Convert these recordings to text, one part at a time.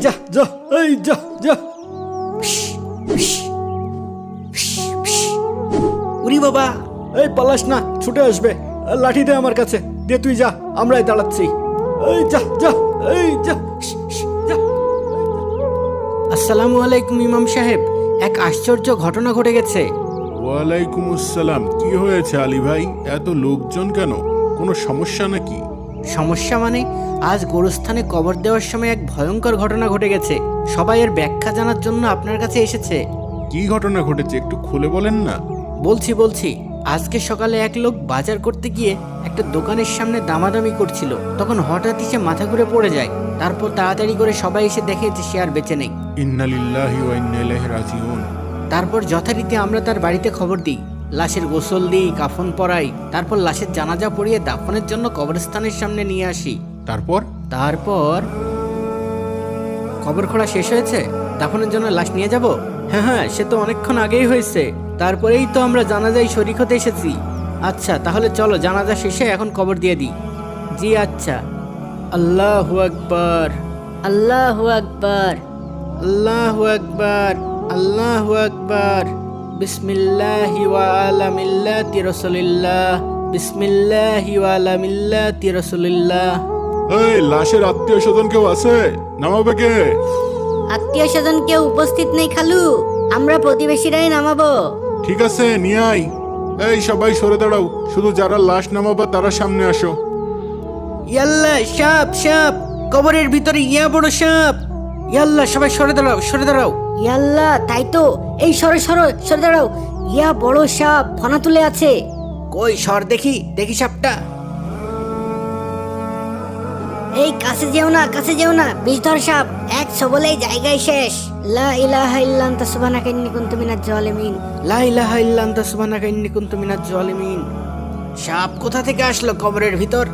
যা যা, এই যা যা। উরি বাবা, এই পালাস না, ছুটে আসবে। লাঠি দে আমার কাছে, দে তুই যা, আমরাই দাঁড়াচ্ছি। এই যা যা, এই যা যা। আসসালামু আলাইকুম ইমাম সাহেব, এক আশ্চর্য ঘটনা ঘটে গেছে। ওয়ালাইকুম আসসালাম। কি হয়েছে আলী ভাই? এত লোকজন কেন? কোনো সমস্যা নাকি? সমস্যা মানে, আজ গোরস্থানে কবর দেওয়ার সময় এক ভয়ঙ্কর ঘটনা ঘটে গেছে। সবাই এর ব্যাখ্যা জানার জন্য আপনার কাছে এসেছে। কি ঘটনা ঘটেছে একটু খুলে বলেন না। বলছি আজকে সকালে এক লোক বাজার করতে গিয়ে একটা দোকানের সামনে দামাদামি করছিল। তখন হঠাৎই সে মাথা ঘুরে পড়ে যায়। তারপর তাড়াতাড়ি করে সবাই এসে দেখে যে সে আর বেঁচে নেই। ইন্না লিল্লাহি ওয়া ইন্না ইলাইহি রাজিউন। তারপর যথারীতি আমরা তার বাড়িতে খবর দিই, লাশের গোসল দিই, কাফন পরাই, তারপর লাশের জানাজা পড়িয়ে দাফনের জন্য কবরস্থানের সামনে নিয়ে আসি। তারপর কবর খোঁড়া শেষ হয়েছে, দাফনের জন্য লাশ নিয়ে যাব। হ্যাঁ, সে তো অনেকক্ষণ আগেই হয়েছে। তারপরেই তো আমরা জানাজায় শরীক হতে এসেছি। আচ্ছা তাহলে চলো, জানাজা শেষে এখন কবর দিয়ে দিই। জি আচ্ছা। আল্লাহু আকবার, আল্লাহু আকবার, আল্লাহু আকবার, আল্লাহু আকবার। বিসমিল্লাহি ওয়া আলা মিল্লাতি রাসূলিল্লাহ, বিসমিল্লাহি ওয়া আলা মিল্লাতি রাসূলিল্লাহ। এই লাশের আত্মীয় স্বজন কেউ আছে? নামাবে কে? আত্মীয় স্বজন কেউ উপস্থিত নেই খালু, আমরা প্রতিবেশীরাই নামাবো। ঠিক আছে, নিয়ে আয়। এই সবাই সরে দাঁড়াও, শুধু যারা লাশ নামাবা তারা সামনে আসো। ইয়াল্লা, সাপ সাপ, কবরের ভিতরে ইয়া বড় সাপ। ইয়াল্লা, সবাই সরে দাঁড়াও, সরে দাঁড়াও। ইয়াল্লা, তাই তো, এই সরে দাঁড়াও। ইয়া বড় সাপ ফনা তুলে আছে। কই সর দেখি, দেখি সাপটা। এই কাছে যেও না, বিষধর সাপ, এক সবলেই জায়গায় শেষ। লা ইলাহা ইল্লা আনতা সুবহানাকা ইন্নী কুনতু মিনাজ জালিমিন। লা ইলাহা ইল্লা আনতা সুবহানাকা ইন্নী কুনতু মিনাজ জালিমিন। সাপ কোথা থেকে আসলো কবরের ভিতর?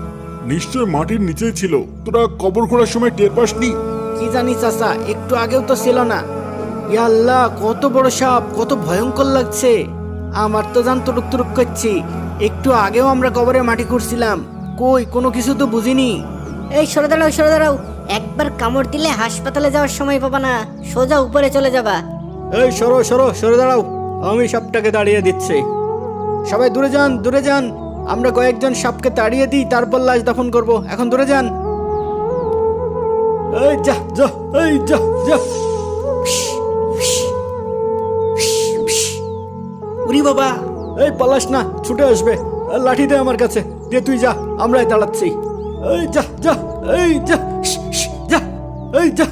নিশ্চয় মাটির নিচেই ছিল। তোরা কবর খোঁড়ার সময় টের পাসনি? কি জানি চাচা, একটু আগেও তো ছিল না। ইয়া আল্লাহ, কত বড় সাপ, কত ভয়ঙ্কর লাগছে। আমার তো জান তুরুক করছি। একটু আগেও আমরা কবরে মাটি খুঁড়ছিলাম, কই কোনো কিছু তো বুঝিনি। এই সরে দাঁড়াও, একবার কামড় দিলে হাসপাতালে যাওয়ার সময় পাবা না, সোজা উপরে চলে যাবা। এই সরে দাঁড়াও, আমি সাপটাকে তাড়িয়ে দিচ্ছি। সবাই দূরে যান। আমরা কয়েকজন সাপকে তাড়িয়ে দিই, তারপর লাশ দাফন করব। এখন দূরে যান। এই যা যা, এই যা যা। উরি বাবা, এই পালাস না, ছুটে আসবে। লাঠি দে আমার কাছে, দে তুই যা, আমরাই দাঁড়াচ্ছি। এই যা যা, এই যা যা, এই যা।